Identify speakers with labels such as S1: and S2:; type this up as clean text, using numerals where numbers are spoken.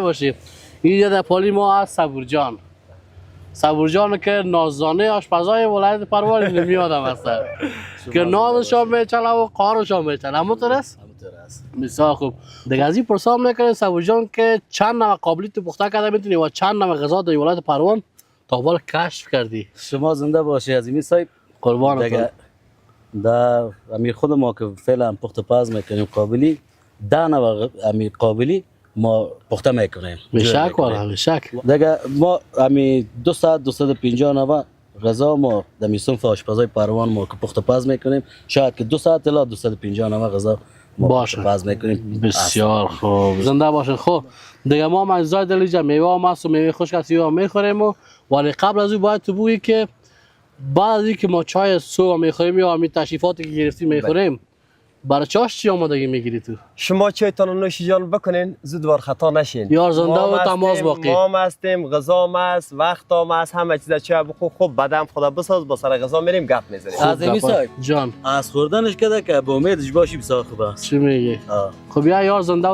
S1: باشی. اینجا در پالی ما هست صبورجان که نازدانه آشپزای ولایت پروان نمیادم هست که نازش هم میچله و قارش هم میچله. همونطور است؟ بسیار خوب. دیگه از این پرسان میکنه صبورجان که چند نوع قابلیت تو پخته کرده میتونی و چند نوع غذا در ولایت پروان تا بال کشف کردی؟
S2: شما زنده باشی عزیزی صاحب.
S1: قربانتون.
S2: در امیر خود ما که فعلا پخت پز میکنیم قابلی 10 نوع امیر قابلی ما پخته میکنیم.
S1: بشک والا بشک.
S2: دیگه ما امی 250 نوع غذا ما در میسون آشپزای پروان ما که پخت پز میکنیم. شاید که 200 الی 250 نوع غذا ما پخت پز میکنیم.
S1: بسیار خوب. زنده باشین. خب دیگه ما مزای دلیجا میوه هم هست و میوه خشک هست هم میخوریم ولی قبل از او باید تو بگی که بعد از اینکه ما چای صبح میخوریم یا همین تشریفاتی که گرفتیم میخوریم برای چاش چی آمادگی میگیری تو؟
S3: شما چایتان و نوش جان بکنین زود وار خطا نشین.
S1: یار زنده و تماس باقی.
S3: ما مستیم، غذا مست، وقت مست، همه چیز چای بخو خوب بدم خدا بساز با سر غذا میریم گپ میزنیم.
S2: عزیزی صاحب
S1: جان
S2: از خوردنش کده که با امیدش باشی بسیار خوب است.
S1: چی میگی؟ خب یا یار زنده